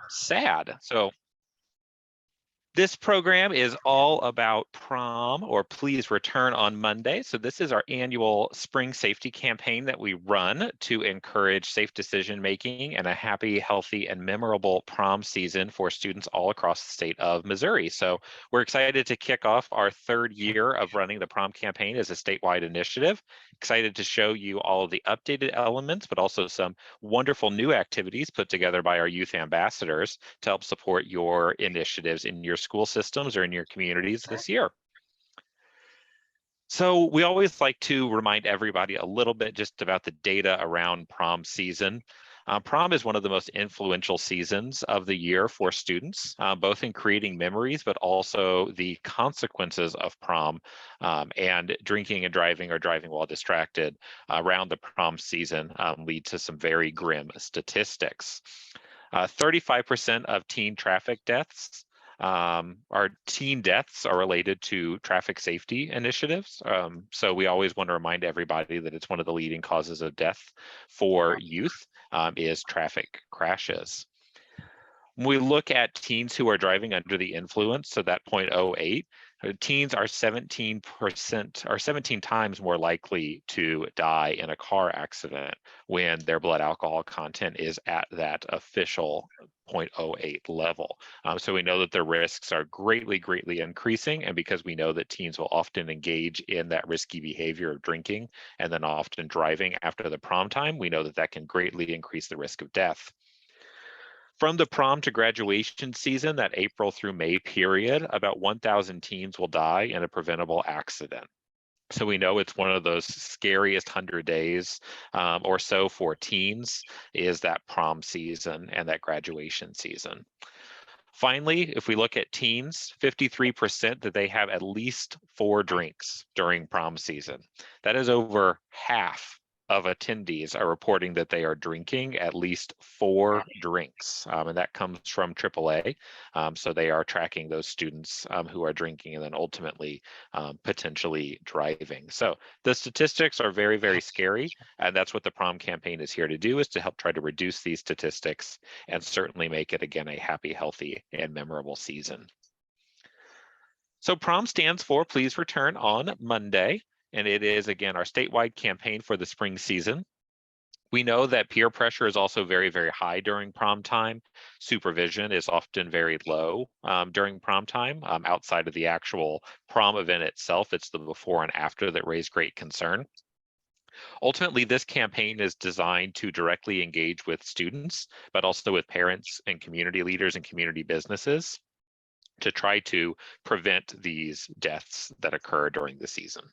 sad. So this program is all about prom, or Please Return on Monday. So this is our annual spring safety campaign that we run to encourage safe decision making and a happy, healthy, and memorable prom season for students all across the state of Missouri. So we're excited to kick off our third year of running the prom campaign as a statewide initiative. Excited to show you all of the updated elements, but also some wonderful new activities put together by our youth ambassadors to help support your initiatives in your school systems or in your communities this year. So we always like to remind everybody a little bit just about the data around prom season. Prom is one of the most influential seasons of the year for students, both in creating memories, but also the consequences of prom and drinking and driving or driving while distracted around the prom season lead to some very grim statistics. 35% of teen traffic deaths our teen deaths are related to traffic safety initiatives. So we always want to remind everybody that it's one of the leading causes of death for youth is traffic crashes. When we look at teens who are driving under the influence, so that 0.08, teens are 17 times more likely to die in a car accident when their blood alcohol content is at that official 0.08 level. So we know that the risks are greatly increasing, and because we know that teens will often engage in that risky behavior of drinking and then often driving after the prom time, we know that that can greatly increase the risk of death. From the prom to graduation season, that April through May period, about 1,000 teens will die in a preventable accident. So we know it's one of those scariest 100 days or so for teens is that prom season and that graduation season. Finally, if we look at teens, 53% that they have at least 4 drinks during prom season. That is over half of attendees are reporting that they are drinking at least 4 drinks, and that comes from AAA. So they are tracking those students who are drinking and then ultimately potentially driving. So the statistics are very scary, and that's what the prom campaign is here to do, is to help try to reduce these statistics and certainly make it, again, a happy, healthy, and memorable season. So prom stands for Please Return on Monday. And it is, again, our statewide campaign for the spring season. We know that peer pressure is also very high during prom time. Supervision is often very low during prom time. Outside of the actual prom event itself, it's the before and after that raise great concern. Ultimately, this campaign is designed to directly engage with students, but also with parents and community leaders and community businesses to try to prevent these deaths that occur during the season.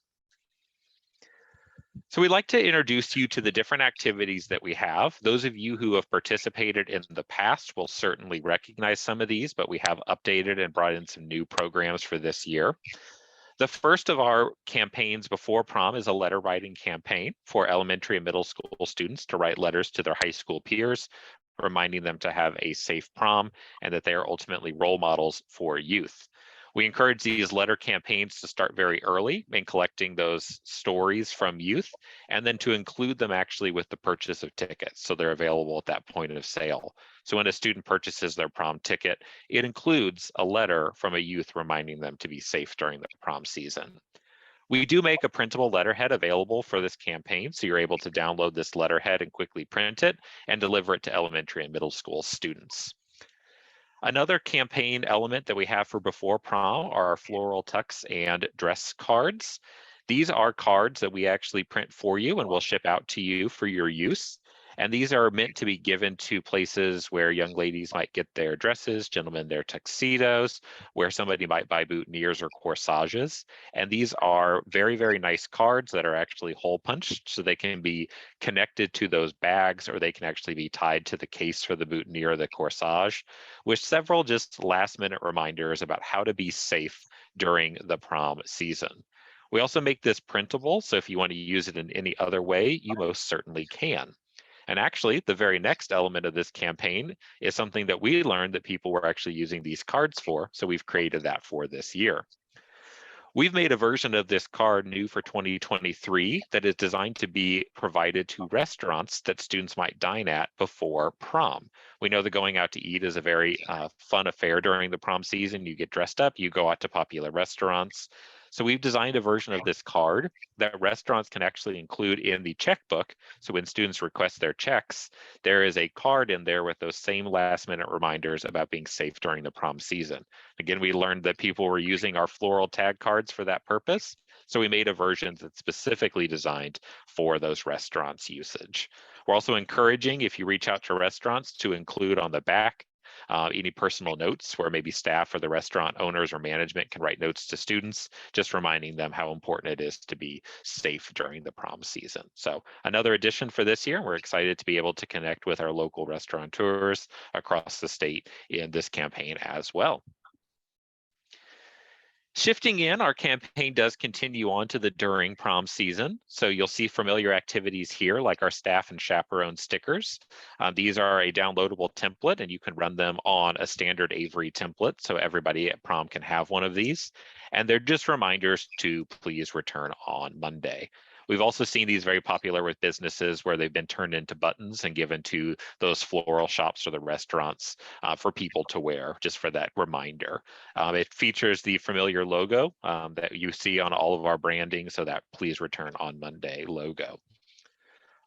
So we'd like to introduce you to the different activities that we have. Those of you who have participated in the past will certainly recognize some of these, but we have updated and brought in some new programs for this year. The first of our campaigns before prom is a letter writing campaign for elementary and middle school students to write letters to their high school peers, reminding them to have a safe prom and that they are ultimately role models for youth. We encourage these letter campaigns to start very early in collecting those stories from youth, and then to include them actually with the purchase of tickets, so they're available at that point of sale. So when a student purchases their prom ticket, it includes a letter from a youth reminding them to be safe during the prom season. We do make a printable letterhead available for this campaign, so you're able to download this letterhead and quickly print it and deliver it to elementary and middle school students. Another campaign element that we have for before prom are our floral tux and dress cards. These are cards that we actually print for you and we'll ship out to you for your use. And these are meant to be given to places where young ladies might get their dresses, gentlemen their tuxedos, where somebody might buy boutonnieres or corsages. And these are very nice cards that are actually hole punched, so they can be connected to those bags, or they can actually be tied to the case for the boutonniere or the corsage, with several just last minute reminders about how to be safe during the prom season. We also make this printable, so if you want to use it in any other way, you most certainly can. And actually, the very next element of this campaign is something that we learned that people were actually using these cards for, so we've created that for this year. We've made a version of this card new for 2023 that is designed to be provided to restaurants that students might dine at before prom. We know that going out to eat is a very fun affair during the prom season. You get dressed up, you go out to popular restaurants. So we've designed a version of this card that restaurants can actually include in the checkbook. So when students request their checks, there is a card in there with those same last minute reminders about being safe during the prom season. Again, we learned that people were using our floral tag cards for that purpose. So we made a version that's specifically designed for those restaurants' usage. We're also encouraging, if you reach out to restaurants, to include on the back any personal notes where maybe staff or the restaurant owners or management can write notes to students, just reminding them how important it is to be safe during the prom season. So another addition for this year, we're excited to be able to connect with our local restaurateurs across the state in this campaign as well. Shifting in, our campaign does continue on to the during prom season. So you'll see familiar activities here, like our staff and chaperone stickers. These are a downloadable template, and you can run them on a standard Avery template. So everybody at prom can have one of these. And they're just reminders to please return on Monday. We've also seen these very popular with businesses where they've been turned into buttons and given to those floral shops or the restaurants for people to wear, just for that reminder. It features the familiar logo that you see on all of our branding, so that please return on Monday logo.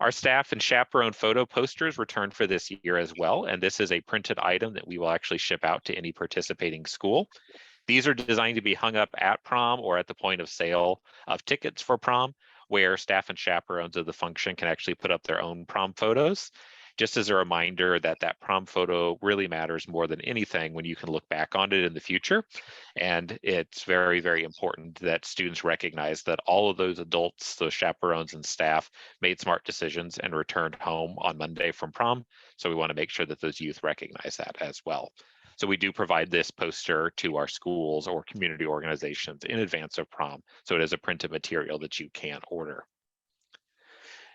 Our staff and chaperone photo posters return for this year as well, and this is a printed item that we will actually ship out to any participating school. These are designed to be hung up at prom or at the point of sale of tickets for prom, where staff and chaperones of the function can actually put up their own prom photos, just as a reminder that that prom photo really matters more than anything when you can look back on it in the future. And it's very, very important that students recognize that all of those adults, those chaperones and staff, made smart decisions and returned home on Monday from prom. So we want to make sure that those youth recognize that as well. So we do provide this poster to our schools or community organizations in advance of prom. So it is a printed material that you can order.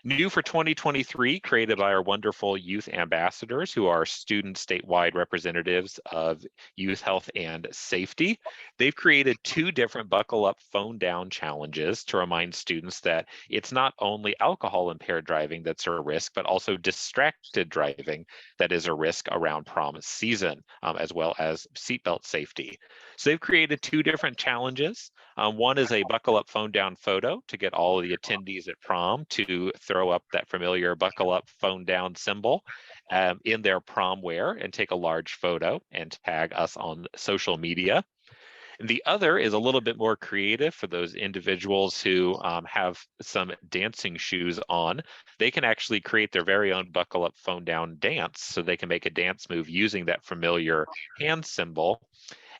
New for 2023, created by our wonderful youth ambassadors who are student statewide representatives of youth health and safety. They've created 2 different buckle up, phone down challenges to remind students that it's not only alcohol impaired driving that's a risk, but also distracted driving that is a risk around prom season, as well as seatbelt safety. So they've created 2 different challenges. One is a buckle up, phone down photo to get all of the attendees at prom to throw up that familiar buckle up, phone down symbol in their prom wear and take a large photo and tag us on social media. The other is a little bit more creative for those individuals who have some dancing shoes on. They can actually create their very own buckle up, phone down dance. So they can make a dance move using that familiar hand symbol,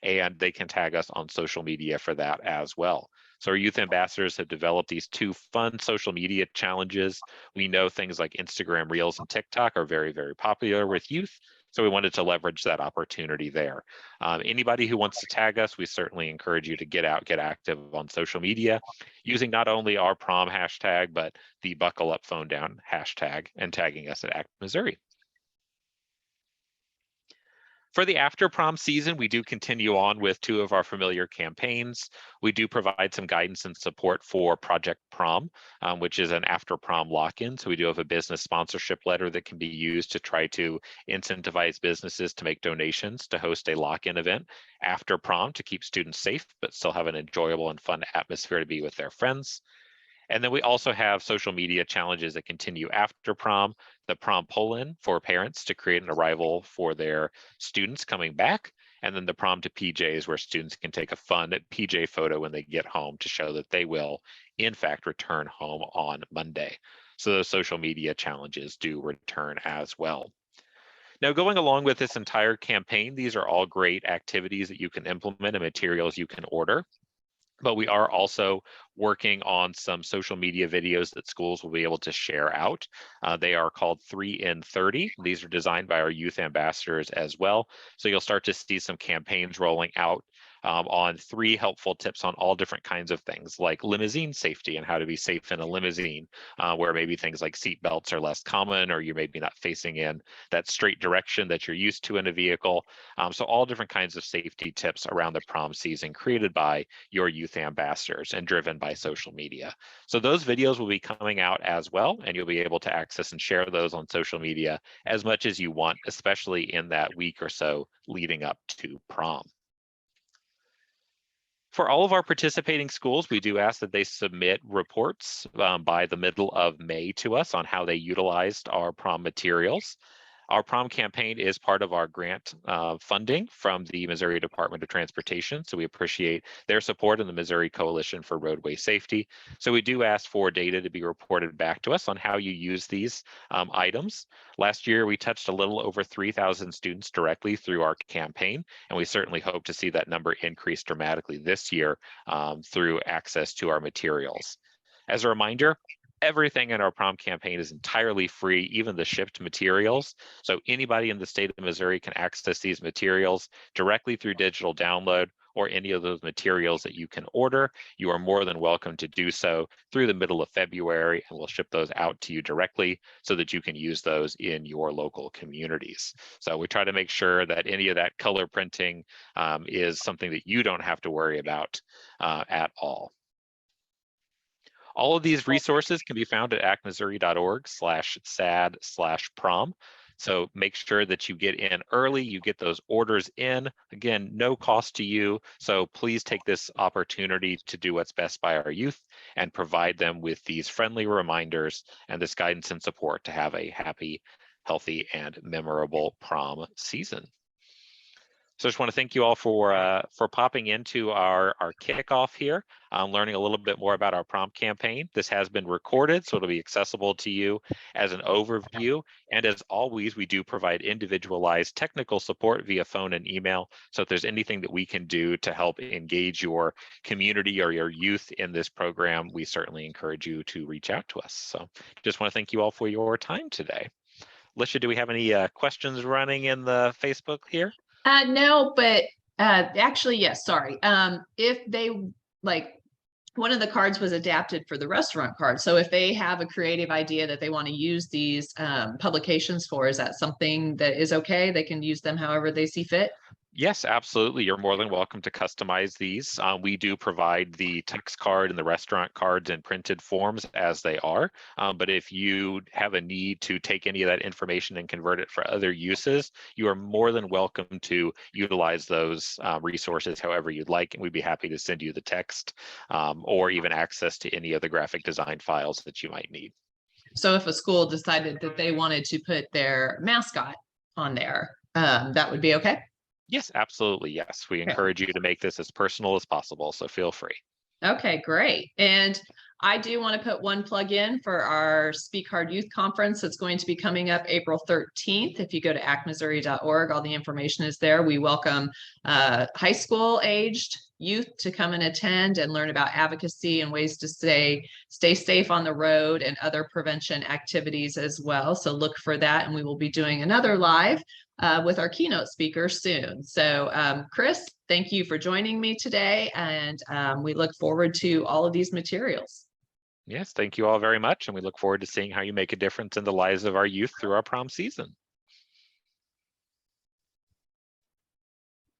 and they can tag us on social media for that as well. So our youth ambassadors have developed these 2 fun social media challenges. We know things like Instagram Reels and TikTok are very, very popular with youth. So we wanted to leverage that opportunity there. Anybody who wants to tag us, we certainly encourage you to get out, get active on social media using not only our prom hashtag, but the buckle up, phone down hashtag and tagging us at Act Missouri. For the after prom season, we do continue on with 2 of our familiar campaigns. We do provide some guidance and support for Project Prom, which is an after prom lock-in. So we do have a business sponsorship letter that can be used to try to incentivize businesses to make donations to host a lock-in event after prom to keep students safe, but still have an enjoyable and fun atmosphere to be with their friends. And then we also have social media challenges that continue after prom, the prom pull-in for parents to create an arrival for their students coming back, and then the prom to PJs where students can take a fun PJ photo when they get home to show that they will, in fact, return home on Monday. So those social media challenges do return as well. Now, going along with this entire campaign, these are all great activities that you can implement and materials you can order. But we are also working on some social media videos that schools will be able to share out. They are called 3 in 30. These are designed by our youth ambassadors as well. So you'll start to see some campaigns rolling out on 3 helpful tips on all different kinds of things, like limousine safety and how to be safe in a limousine, where maybe things like seat belts are less common, or you're maybe not facing in that straight direction that you're used to in a vehicle. So all different kinds of safety tips around the prom season created by your youth ambassadors and driven by social media. So those videos will be coming out as well, and you'll be able to access and share those on social media as much as you want, especially in that week or so leading up to prom. For all of our participating schools, we do ask that they submit reports by the middle of May to us on how they utilized our prom materials. Our prom campaign is part of our grant funding from the Missouri Department of Transportation, so we appreciate their support in the Missouri Coalition for Roadway Safety. So we do ask for data to be reported back to us on how you use these items. Last year, we touched a little over 3,000 students directly through our campaign, and we certainly hope to see that number increase dramatically this year through access to our materials. As a reminder, everything in our prom campaign is entirely free, even the shipped materials. So anybody in the state of Missouri can access these materials directly through digital download, or any of those materials that you can order. You are more than welcome to do so through the middle of February, and we'll ship those out to you directly so that you can use those in your local communities. So we try to make sure that any of that color printing is something that you don't have to worry about at all. All of these resources can be found at acmissouri.org/sad/prom. So make sure that you get in early, you get those orders in. Again, no cost to you. So please take this opportunity to do what's best by our youth and provide them with these friendly reminders and this guidance and support to have a happy, healthy, and memorable prom season. So I just want to thank you all for popping into our kickoff here, learning a little bit more about our prom campaign. This has been recorded, so it'll be accessible to you as an overview. And as always, we do provide individualized technical support via phone and email. So if there's anything that we can do to help engage your community or your youth in this program, we certainly encourage you to reach out to us. So just want to thank you all for your time today. Lisha, do we have any questions running in the Facebook here? No, but actually, yes, sorry. If they one of the cards was adapted for the restaurant card. So if they have a creative idea that they want to use these publications for, is that something that is okay? They can use them however they see fit? Yes, absolutely. You're more than welcome to customize these. We do provide the text card and the restaurant cards in printed forms as they are. But if you have a need to take any of that information and convert it for other uses, you are more than welcome to utilize those resources however you'd like. And we'd be happy to send you the text or even access to any of the graphic design files that you might need. So if a school decided that they wanted to put their mascot on there, that would be okay? Yes, absolutely. Yes. We encourage you to make this as personal as possible, so feel free. Okay, great. And I do want to put one plug in for our Speak Hard Youth Conference that's going to be coming up April 13th. If you go to acmissouri.org, all the information is there. We welcome high school aged youth to come and attend and learn about advocacy and ways to stay safe on the road and other prevention activities as well. So look for that. And we will be doing another live with our keynote speaker soon. So Chris, thank you for joining me today. And we look forward to all of these materials. Yes, thank you all very much. And we look forward to seeing how you make a difference in the lives of our youth through our prom season.